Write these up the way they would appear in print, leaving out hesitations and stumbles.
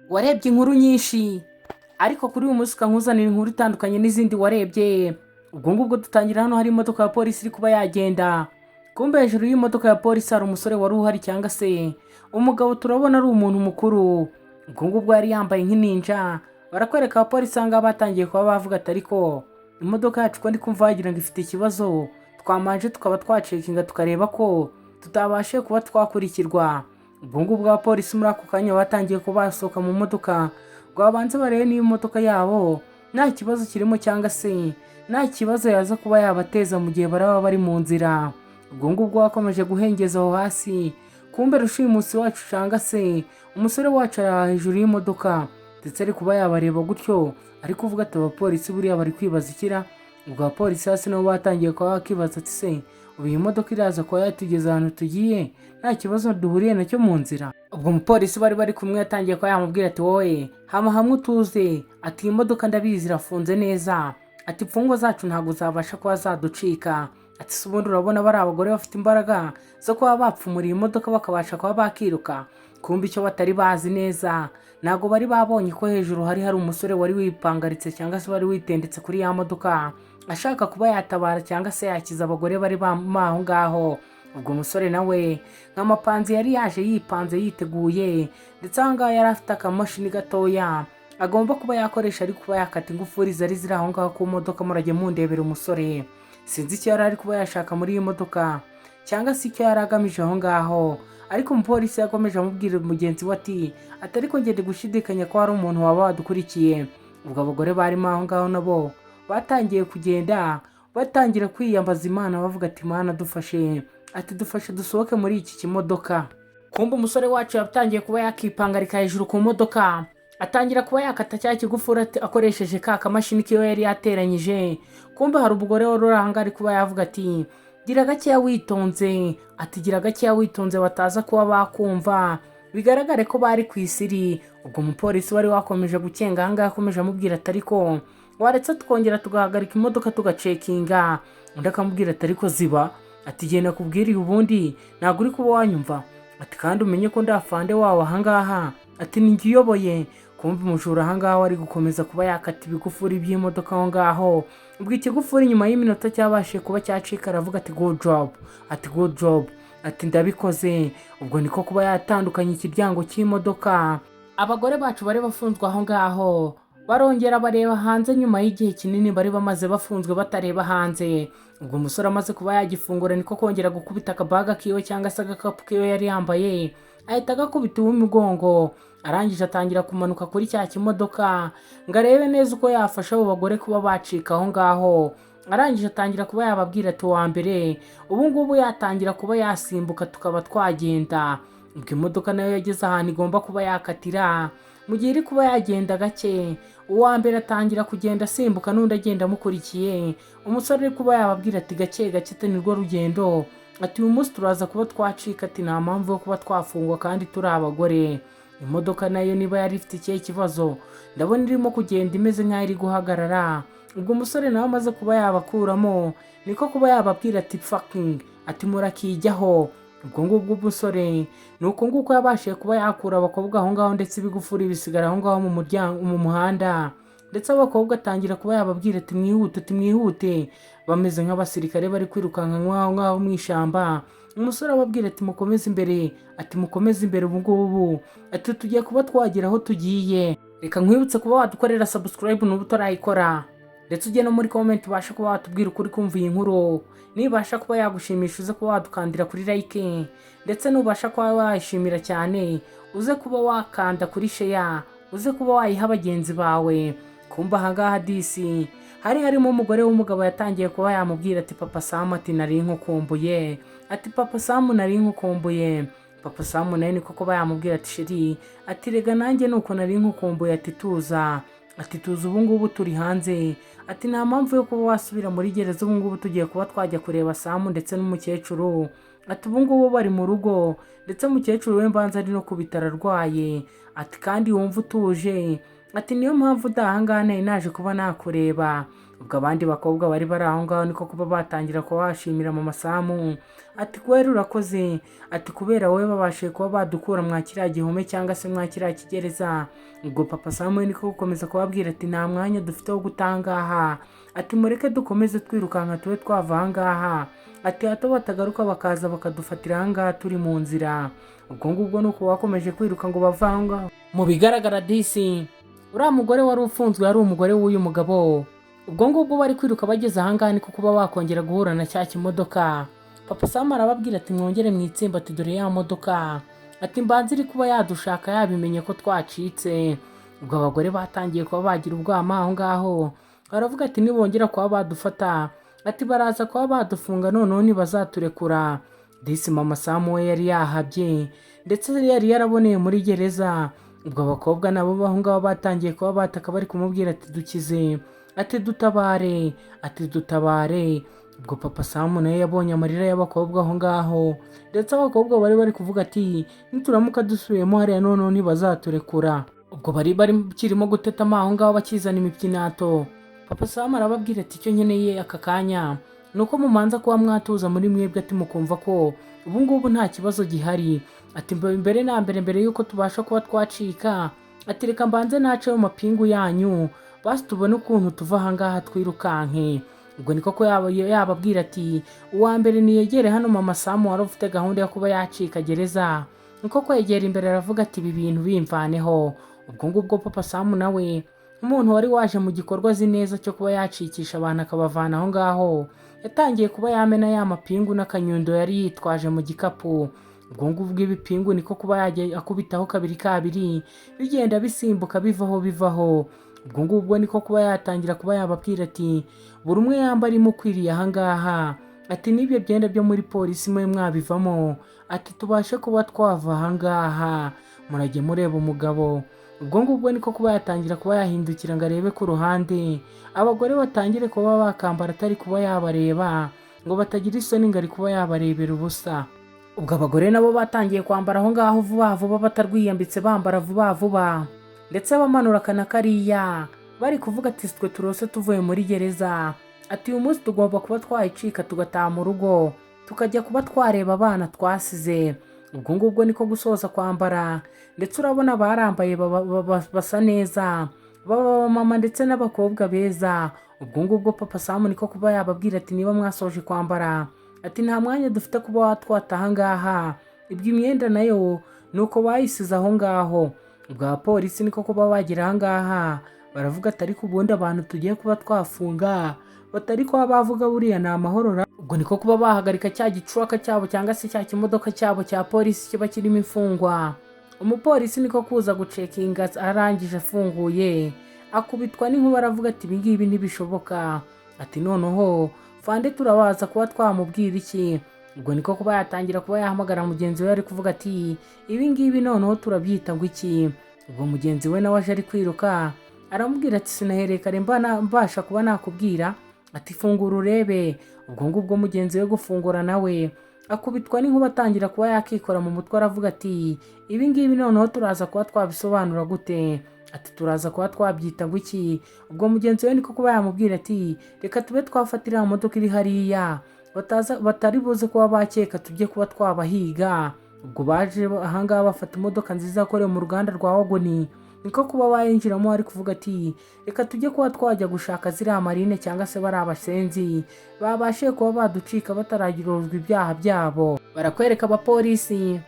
warebye inkuru nyinshi ariko kuri uyu munsi ukankuzanira inkuru itandukanye n'izindi warebye. Ubwo ngubwo dutangira hano hari imodoka ya polisi iri kuba yagenda. Kumbe hejuru y'imodoka ya polisi hari umusore wari uhari cyangwa se umugabo turabona ari umuntu mukuru. Ubwo ngubwo yari yambaye nk'ininja. Barakwereka abapolisi aha ngaha batangiye kuba bavuga ati ariko imodoka yacu ko ndi kumva wagira ngo ifite ikibazo, twamanje tukaba twacekinga tukareba ko tutabashe kuba twakurikirwa. Ubwo ngubwo abapolisi muri ako kanya batangiye kuba basohoka mu modoka ngo babanze barebe niba imodoka yabo nta kibazo kirimo cyangwa se nta kibazo yaza kuba yabateza mu gihe baraba bari mu nzira. Ubwo ngubwo bakomeje guhengeza aho hasi. Kumbe rushimusi wacu cyangwa se umusore wacu ari hejuru y'imodoka ndetse ari kuba yabareba gutyo ari kuvuga ati abapolisi buriya bari kwibaza ikira. Ubwo abapolisi hasi nabo batangiye kuba bakibaza ati se ubu iyi modoka iraza kuba yatugeza ahantu tugiye nta kibazo duhuriye nacyo mu nzira. Ubwo umupolisi bari kumwe yatangiye kuba yamubwira ati wowe hama hamwe utuze, ati iyi modoka ndabizi irafunze neza, ati imfungwa zacu ntabwo zabasha kuba zaducika, ati se ubundi urabona bari abagore bafite imbaraga zo kuba bapfumura iyi modoka bakabasha kuba bakiruka. Kumbe icyo batari bazi neza ntabwo bari babonye ko hejuru hari umusore wari wipangaritse cyangwa se wari witendetse kuri ya modoka ashaka kuba yatabara cyangwa se yakiza abagore bari aho ngaho. Ubwo umusore nawe nk'amapanzi yari yaje yipanze yiteguye ndetse aha ngaha yari afite akamashini gatoya agomba kuba yakoresha ari kuba yakata ingufuri zari ziri aho ngaho ku modoka. Murajye mundebera umusore, sinzi icyo yari ari kuba yashaka muri iyi modoka cyangwa se icyo yari agamije aho ngaho, ariko umupolisi yakomeje amubwira mugenzi we ati ariko ngende gushidikanya ko hari umuntu waba wadukurikiye. Ubwo abagore barimo aho ngaho nabo batangiye kugenda batangira kwiyambaza Imana bavuga ati Mana dufashe, ati dufashe dusohoke muri iki kimodoka. Kumbe umusore wacu yatangiye kuba yakipangarika hejuru ku modoka atangira kuba yakata cya kigufuri akoresheje ka kamashini kiyo yari yateranyije. Kumbe hari umugore wari uri aha ngaha ari kuba yavuga ati gira gakeya witonze, ati gira gakeya witonze bataza kuba bakumva bigaragare ko bari ku isiri. Ubwo umupolisi wari wakomeje gukenga aha ngaha akomeje amubwira ati ariko waretse tukongera tugahagarika imodoka tugacekinga. Undi akamubwira ati ariko ziba, ati genda kubwiriye ubundi ntabwo uri kuba wanyumva, ati kandi umenye ko ndafande wawe aha ngaha, ati ninjye uyoboye. Kumva umujura aha ngaho ari gukomeza kuba yakata ibigufuri by'imodoka aho ngaho. Ubwo ikigufuri nyuma y'iminota cyabashije kuba cyacika aravuga ati good job, ati good job, ati ndabikoze. Ubwo niko kuba yatandukanye ikiryango cy'imodoka. Abagore bacu bari bafunzwe aho ngaho barongera bareba hanze nyuma y'igihe kinini bari bamaze bafunzwe batareba hanze. Ubwo umusore amaze kuba yagifungura niko kongera gukubita akabaga kiwe cyangwa se agakapu kiwe yari yambaye ahita agakubita uw'imigongo. Arangije atangira kumanuka kuri cya kimodoka ngo arebe neza uko yafasha abo bagore kuba bacika aho ngaho. Arangije atangira kuba yababwira ati wa mbere ubu ngubu yatangira kuba yasimbuka tukaba twagenda. Ubwo imodoka nayo yageze ahantu igomba kuba yakatira. Mu gihe iri kuba yagenda gake uwa mbere atangira kugenda asimbuka n'undi agenda amukurikiye. Umusore ari kuba yababwira ati gake gake ati nirwo rugendo, ati uyu munsi turaza kuba twacika, ati nta mpamvu yo kuba twafungwa kandi turi abagore. Imodoka nayo niba yari ifite ikihe kibazo ndabona irimo kugenda imeze nk'aho iri guhagarara. Ubwo umusore nawe amaze kuba yabakuramo niko kuba yababwira ati fucking, ati murakijyaho. Ubwo ngubwo umusore nuko nguko yabashije kuba yakura abakobwa aho ngaho ndetse ibigufuri bisigara aho ngaho mu muhanda. Ndetse abakobwa atangira kuba yababwira ati mwihute, bameze nk'abasirikare bari kwirukanka aho ngaho mw'ishyamba. Umusore ababwira ati mukomeze imbere, ati mukomeze imbere ubu ngubu, ati tugiye kuba twagera aho tugiye. Reka nkwibutse kuba wadukorera subscribe n'ubu utarayikora, ndetse ujye no muri comment ubasha kuba watubwira ukuri kumva iyi nkuru. Nibasha kuba yagushimisha uze kuba wadukandira kuri like, ndetse nubasha kuba wayishimira cyane uze kuba wakanda kuri share, uze kuba wayiha bagenzi bawe. Kumva aha ngaha disi harimo umugore w'umugabo yatangiye kuba yamubwira ati papa Sam, ati nari nkukumbuye, ati papa Sam nari nkukumbuye. Papa Sam nawe niko kuba yamubwira ati sheri, ati rega nanjye nuko nari nkukumbuye, ati tuza, ati tuza ubu ngubu turi hanze, ati nta mpamvu yo kuba wasubira muri gereza, ubu ngubu tugiye kuba twajya kureba Sam ndetse n'umukecuru, ati ubu ngubu bari mu rugo ndetse umukecuru we mbanza ari no ku bitaro arwaye, ati kandi wumva utuje, ati niyo mpamvu udahangana naje kuba nakureba, ubwo abandi bakobwa bari bari aho ngaho niko kuba batangira kuba bashimira mama Samu ati kubera urakoze, ati kubera wowe babashije kuba badukura mwa kiriya gihome cyangwa se mwa kiriya kigereza. Ubwo papa Samu niko gukomeza kubabwira ati nta mwanya dufite wo gutangaha, ati mureke dukomeze twirukanka tube twava aha ngaha, ati hato batagaruka bakaza bakadufatira aha ngaha turi mu nzira. Ubwo ngubwo nuko bakomeje kwiruka ngo bava aho ngaho. Mu bigaragara disi uriya mugore wari ufunzwe yari umugore w'uyu mugabo. Ubwo ngubwo bari kwiruka bageze aha ngaha niko kuba bakongera guhura na cya kimodoka. Papa Samu arababwira ati mwongere mwitsemba, ati dore ya modoka, ati mbanza iri kuba yadushaka yabimenye ko twacitse. Ubwo abagore batangiye kuba bagira ubwama aho ngaho, baravuga ati nibongera kuba badufata, ati baraza kuba badufunga noneho ntibazaturekura. Disi mama Samu we yari yahabye ndetse yari yaraboneye muri gereza. Ubwo abakobwa nabo aho ngaho batangiye kuba bataka bari kumubwira ati dukize, ati dutabare, ati dutabare. Ubwo papa Samu nawe yabonye amarira y'abakobwa aho ngaho, ndetse abakobwa bari kuvuga ati nituramuka dusubiyemo hariya noneho ntibazaturekura. Ubwo bari kirimo gutetama aho ngaho bakizana imipyinato. Papa Samu arababwira ati icyo nkeneye aka kanya nuko mumanza kuba mwatuza muri mwebwe, ati mukumva ko ubu ngubu nta kibazo gihari, ati mbere na mbere yuko tubasha kuba twacika, ati reka mbanze nace mu mapingu yanyu basi tubone ukuntu tuva aha ngaha twirukanke. Ubwo niko ko yababwira ati uwa mbere niyegere hano mama Samu wari ufite gahunda yo kuba yacika gereza. Niko kwegera imbere aravuga ati ibi bintu bimvaneho. Ubwo ngubwo papa Samu nawe nk'umuntu wari waje mu gikorwa azi neza cyo kuba yacikisha abantu akabavana aho ngaho, yatangiye kuba yamena ya mapingu n'akanyundo yari yitwaje mu gikapu. Ubwo ngubwo ibipingu niko kuba yajya akubitaho kabiri bigenda bisimbuka bivaho. Ubwo ngubwo niko kuba yatangira kuba yababwira ati buri umwe yambara imukwiriye aha ngaha, ati n'ibyo byenda byo muri polisi mwe mwabivamo, ati tubashe kuba twava aha ngaha murajye mureba umugabo. Ubwo ngubwo niko kuba yatangira kuba yahindukira ngo arebe ku ruhande, abagore batangire kuba bakambara atari kuba yabareba ngo batagira isoni ngo ari kuba yabarebera ubusa. Ubwo abagore nabo batangiye kwambara aho ngaho vuba batarwiyambitse, bambara vuba ndetse bamanura akana kariya bari kuvuga ati twe turose tuvuye muri gereza, ati uyu munsi tugomba kuba twayicika tugataha mu rugo tukajya kuba twareba abana twasize. Ubwo ngubwo niko gusoza kwambara, ndetse urabona barambaye basa neza, baba mama ndetse n'abakobwa beza. Ubwo ngubwo papa Samu niko kuba yababwira ati niba mwasoje kwambara, ati nta mwanya dufite kuba twataha ngaha, ibyo imyenda nayo nuko bayisize aho ngaho. Ubwo abapolisi niko kuba bagira aha ngaha baravuga ati ariko ubundi abantu tugiye kuba twafunga batari kuba bavuga buriya ni amahoro. Ubwo niko kuba bahagarika cya gicuaka cyabo cyangwa se cya kimodoka cyabo cya polisi kiba kirimo imfungwa. Umupolisi niko kuza gucekinga, arangije afunguye akubitwa n'inkuba aravuga ati ibi ngibi ntibishoboka, ati noneho fande turabaza kuba twamubwira iki. Ubwo niko kuba yatangira kuba yahamagara mugenzi we ari kuvuga ati ibi ngibi noneho turabyita ngo iki. Ubwo mugenzi we nawe aje ari kwiruka aramubwira ati sinahereye kare mbasha kuba nakubwira, ati fungura urebe. Ubwo ngubwo mugenzi we gufungura nawe akubitwa n'inkuba atangira kuba yakikora mu mutwe aravuga ati ibi ngibi noneho turaza kuba twabisobanura gute, ati turaza kuba twabyita ngo iki. Ubwo mugenzi we niko kuba yamubwira ati reka tube twafatira imodoka iri hariya batari buze kuba bakeka tujye kuba twabahiga. Ubwo baje aha ngaha bafata imodoka nziza yakorewe mu ruganda rwa wagoni, niko kuba bayinjiramo ari kuvuga ati reka tujye kuba twajya gushaka ziriya marine cyangwa se bari abasenzi babashe kuba baducika bataragirozwa ibyaha byabo. Barakwereka abapolisi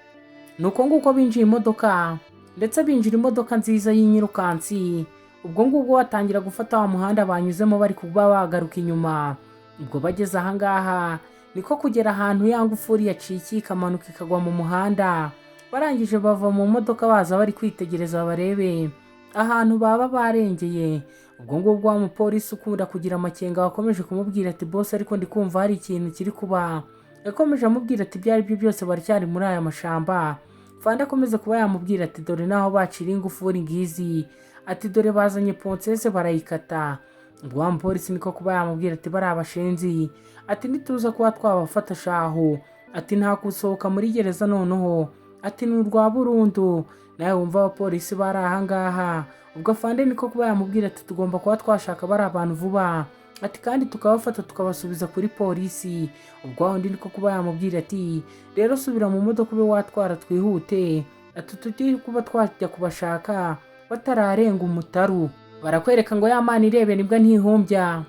nuko nguko binjiye imodoka, ndetse binjira imodoka nziza y'inyirukansi. Ubwo ngubwo batangira gufata wa muhanda banyuzemo bari kuba bagaruka inyuma. Ubwo bageze aha ngaha niko kugera ahantu ya ngufuri yacikiye ikamanuka ikagwa mu muhanda. Barangije bava mu modoka baza bari kwitegereza barebe ahantu baba barengeye. Ubwo ngubwo wa mupolisi ukunda kugira amakenga wakomeje kumubwira ati boss ariko ndi kumva hari ikintu kiri kuba. Yakomeje amubwira ati byari byo byose baracyari muri aya mashamba. Fanda akomeza kuba yamubwira ati dore naho bacira ingufuri ngizi, ati dore bazanye ponsese barayikata. Ubwo wa mupolisi niko kuba yamubwira ati bari abashenzi, ati nituza kuba twabafata shaho, ati nta kusohoka muri gereza noneho, ati ni urwa burundu. Nawe wumva abapolisi bari aha ngaha. Ubwo Fande niko kuba yamubwira ati tugomba kuba twashaka bari abantu vuba, ati kandi tukabafata tukabasubiza kuri polisi. Ubwo undi niko kuba yamubwira ati rero subira mu modoka ube watwara twihute, ati tugiye kuba twajya kubashaka batararenga umutaru. Barakwereka ngo ya Mana irebe nibwo ntihumbya,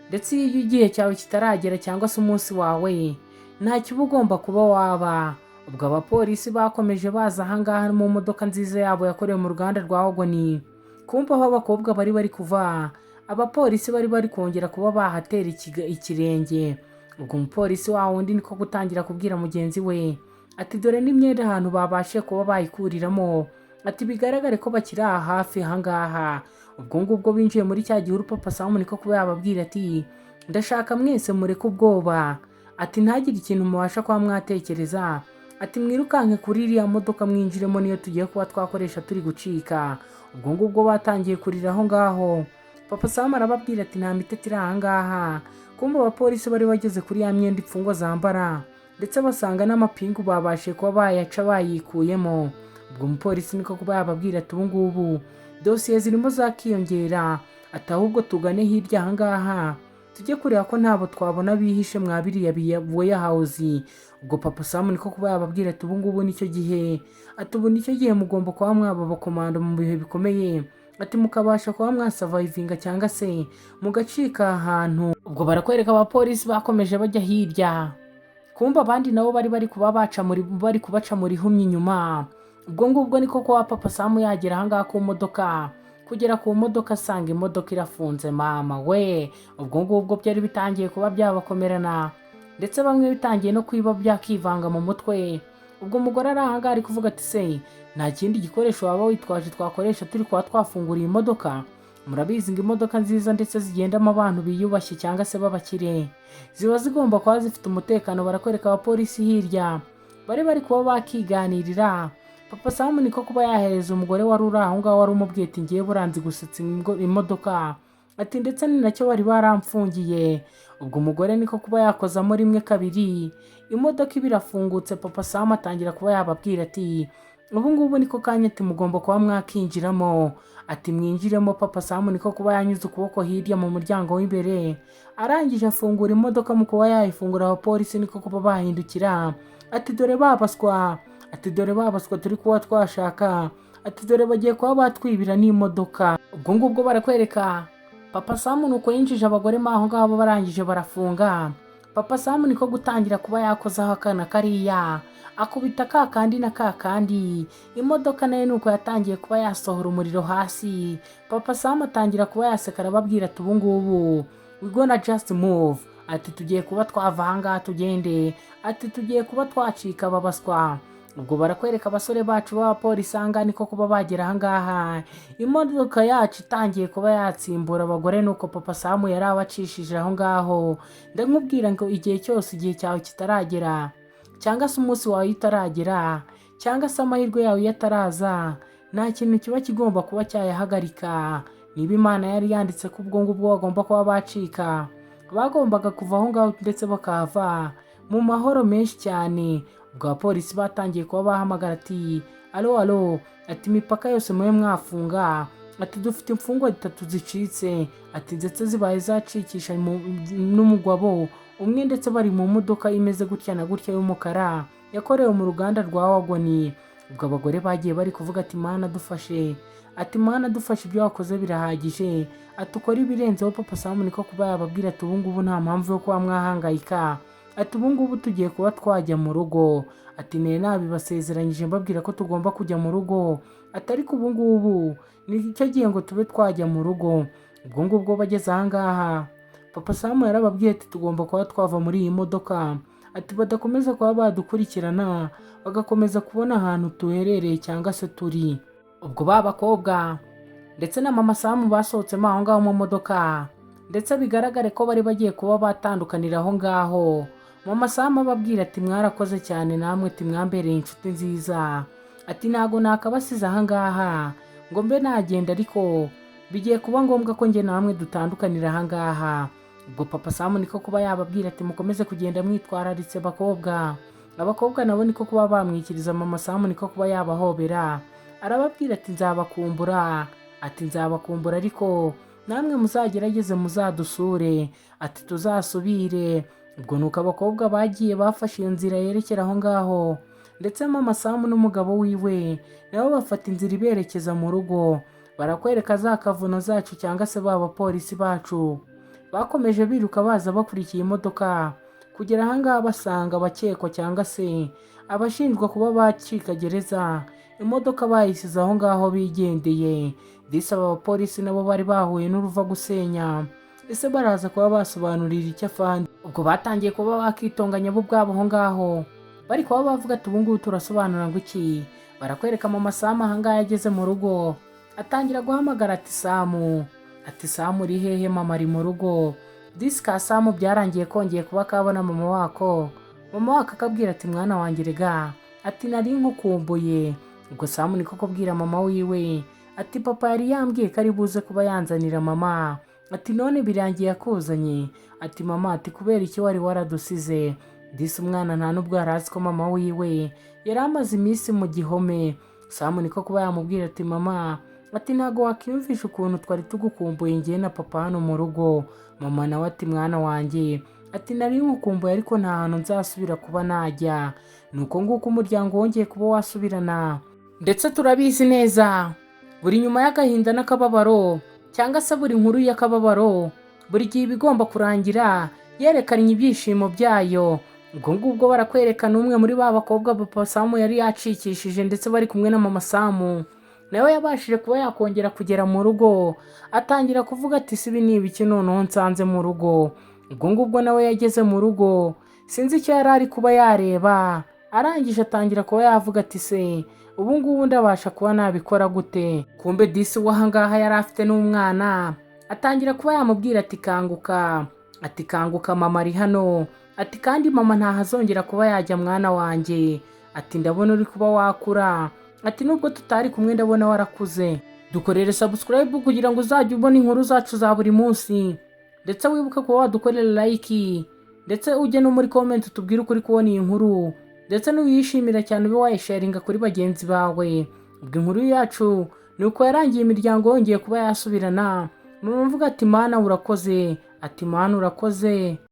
ndetse iyo igihe cyawe kitaragera cyangwa se umunsi wawe nta kiba ugomba kuba waba. Ubwo abapolisi bakomeje baza ahangaha mu modoka nziza yabo yakorewe mu ruganda rwa Ogoni. Kumva aho abakobwa bari kuva, abapolisi bari kongera kuba bahatera ikirenge. Ubwo umupolisi wa wundi niko gutangira kubwira mugenzi we ati dore n'imyenda ahantu babashe kuba bayikuriramo, ati bigaragare ko bakiri aha hafi ahangaha. Ubwo ngubwo binjiye muri cya gihuru, Papa Sam niko kuba yababwira ati ndashaka mwese mureke ubwoba, ati ntagire ikintu mubasha kuba mwatekereza, ati mwirukanke kuri iriya modoka mwinjiremo niyo tugiye kuba twakoresha turi gucika. Ubwo ngubwo batangiye kurira aho ngaho. Papa Sam arababwira ati nta miteti iri ahangaha. Kumva abapolisi bari bageze kuri ya myenda imfungwa zambara, ndetse basanga n'amapingu babashe kuba bayaca bayikuyemo. Ubwo umupolisi niko kuba yababwira ati ubungubu dosiye zirimo zakiyongera, ati ahubwo tugane hirya ahangaha tujye kureba ko ntabo twabona bihishe mwa biriya warehouse. Ubwo Papa Sam niko kuba yababwira ati ubungubu nicyo gihe, ati ubu nicyo gihe mugomba kuba mwaba abakomando mu bihe bikomeye, ati mukabasha kuba mwasavayivinga cyangwa se mugacika ahantu. Ubwo barakwereka abapolisi bakomeje bajya hirya, kumva abandi nabo bari kubaca muri humye inyuma. Ubwo ngubwo niko kuba Papa Sam yagera ahangaha ku modoka, kugera ku modoka asanga imodoka irafunze mama we. Ubwo ngubwo byari bitangiye kuba byabakomerana, ndetse bamwe bitangiye no kwiba byakivanga mu mutwe. Ubwo umugore ari ahangaha ari kuvuga ati se nta kindi gikoresho waba witwaje twakoresha turi kuba twafungura iyi modoka? Murabizi ngo imodoka nziza ndetse zigendamo abantu biyubashye cyangwa se b'abakire ziba zigomba kuba zifite umutekano. Barakwereka abapolisi hirya bari kuba bakiganirira. Papa Sam niko kuba yahereza umugore wari uri aho ngaho wari umubwiye ati ngiye buranzi gusetsa imodoka, ati ndetse ni nacyo bari baramfungiye. Ubwo umugore niko kuba yakozamo rimwe kabiri, imodoka ibirafungutse. Papa Sam atangira kuba yababwira ati ubu ngubu niko kanya, ati mugomba kuba mwakinjiramo, ati mwinjiremo. Papa Sam niko kuba yanyuze ukuboko hirya mu muryango w'imbere, arangije afungura imodoka. mu kuba yayifungura abapolisi niko kuba bahindukira ati dore babaswa, ati dore babaswa turi kuba twashaka, ati dore bagiye kuba batwibira n'imodoka. Ubwo ngubwo barakwereka Papa Sam nuko yinjije abagore aho ngaho barangije barafunga. Papa Sam niko gutangira kuba yakozaho akana kariya, akubita kakandi na kakandi. Imodoka nayo nuko yatangiye kuba yasohora umuriro hasi. Papa Sam atangira kuba yaseka arababwira ati ubungubu we gonna just move, ati tugiye kuba twava ahangaha tugende, ati tugiye kuba twacika babaswa. Ubwo barakwereka abasore bacu b'abapolisi ahangaha niko kuba bagera ahangaha. Imodoka yacu itangiye kuba yatsimbura abagore, nuko Papa Sam yari abacishije aho ngaho. Ndamubwira ngo igihe cyose igihe cyawe kitaragera, cyangwa se umunsi wawe utaragera, cyangwa se amahirwe yawe yataraza, nta kintu kiba kigomba kuba cyayahagarika. Niba Imana yari yanditse ko ubwo ngubwo bagomba kuba bacika, bagombaga kuva aho ngaho ndetse bakava mu mahoro menshi cyane. Ubwo abapolisi batangiye kuba bahamagara ati alo, ati imipaka yose mwe mwafunga, ati dufite imfungwa 3 zicitse, ati ndetse zibaye zacikisha n'umugabo umwe, ndetse bari mu modoka imeze gutya na gutya y'umukara yakorewe mu ruganda rwa Ogoni. Ubwo abagore bagiye bari kuvuga ati Mana dufashe, ati Mana dufashe, ibyo wakoze birahagije, ati ukora ibirenzeho. Papa Sam niko kuba yababwira ati ubungubu nta mpamvu yo kuba mwahangayika, ati ubungubu tugiye kuba twajya mu rugo, ati nabibasezeranyije mbabwira ko tugomba kujya mu rugo, ati ariko ubungubu nicyo gihe ngo tube twajya mu rugo. Ubwo ngubwo bageze ahangaha Papa Sam yarababwiye ati tugomba kuba twava muri iyi modoka, ati badakomeza kuba badukurikirana bagakomeza kubona ahantu tuherereye cyangwa se turi. Ubwo babakobwa ndetse na Mama Sam basohotsemo aho ngaho mu modoka, ndetse bigaragare ko bari bagiye kuba batandukanira aho ngaho. Mama Sam ababwira ati mwarakoze cyane namwe, ati mwambereye inshuti nziza, ati ntago nakabasize ahangaha ngo mbe nagenda, ariko bigiye kuba ngombwa ko njye namwe dutandukanira ahangaha. Ubwo Papa Sam niko kuba yababwira ati mukomeze kugenda mwitwararitse bakobwa. Abakobwa nabo niko kuba bamwikiriza. Mama Sam niko kuba yabahobera, arababwira ati nzabakumbura, ati nzabakumbura ariko namwe muzagerageze muzadusure, ati tuzasubire. Ubwo nuko abakobwa bagiye bafashe iyo nzira yerekera aho ngaho, ndetse mama Samu n'umugabo wiwe nabo bafata inzira iberekeza mu rugo. Barakwereka za kavuno zacu cyangwa se ba bapolisi bacu bakomeje biruka baza bakurikiye imodoka, kugera aha ngaha basanga abakekwa cyangwa se abashinjwa kuba bacika gereza imodoka bayisize aho ngaho bigendeye. Disi aba bapolisi nabo bari bahuye n'uruva gusenya, ese baraza kuba basobanurira icyo afande. Ubwo batangiye kuba bakitonganya bo ubwabo aho ngaho, bari kuba bavuga ati ubungubu turasobanura ngo iki. Barakwereka mama Samu aha ngaha yageze mu rugo, atangira guhamagara ati Samu, ati Samu uri hehe? Mama ari mu rugo. Disi ka Samu byarangiye kongeye kuba kabona mama wako. Mama wako akabwira ati mwana wanjye rega, ati nari nkukumbuye. Ubwo Samu niko kubwira mama wiwe ati papa yari yambwiye ko ari buze kuba yanzanira mama, ati none birangiye akuzanye. Ati mama, ati kubera iki wari waradusize? Disi umwana nta nubwo yari azi ko mama wiwe yari amaze iminsi mu gihome. Samu niko kuba yamubwira ati mama, ati ntago wakiyumvisha ukuntu twari tugukumbuye njye na papa hano mu rugo. Mama nawe ati mwana wanjye, ati nari nkukumbuye ariko nta hantu nzasubira kuba najya. Nuko nguko umuryango wongeye kuba wasubirana, ndetse turabizi neza buri nyuma y'agahinda n'akababaro cyangwa se buri nkuru y'akababaro buri gihe ibigomba kurangira yerekanye ibyishimo byayo. Ubwo ngubwo barakwerekana umwe muri ba bakobwa papa Samu yari yacikishije ndetse bari kumwe na mama Samu, nawe yabashije kuba yakongera kugera mu rugo, atangira kuvuga ati sibi ni ibiki noneho nsanze mu rugo. Ubwo ngubwo nawe yageze mu rugo, sinzi icyo yari ari kuba yareba, arangije atangira kuba yavuga ati se ubu ngubu ndabasha kuba nabikora gute? Kumbe disi w'aha ngaha yari afite n'umwana, atangira kuba yamubwira ati kanguka, ati kanguka mama ari hano, ati kandi mama ntahazongera kuba yajya mwana wanjye, ati ndabona uri kuba wakura, ati nubwo tutari kumwe ndabona warakuze. Dukorere subscribe kugira ngo uzajye ubona inkuru zacu za buri munsi, ndetse wibuke kuba wadukorera like, ndetse ujye no muri comment utubwire uko uri kubona iyi nkuru, ndetse n'uyishimira cyane ube wayisharinga kuri bagenzi bawe. Ubwo inkuru yacu ni uko yarangiye imiryango yongeye kuba yasubirana. Mvuga ati mana urakoze, ati mana urakoze.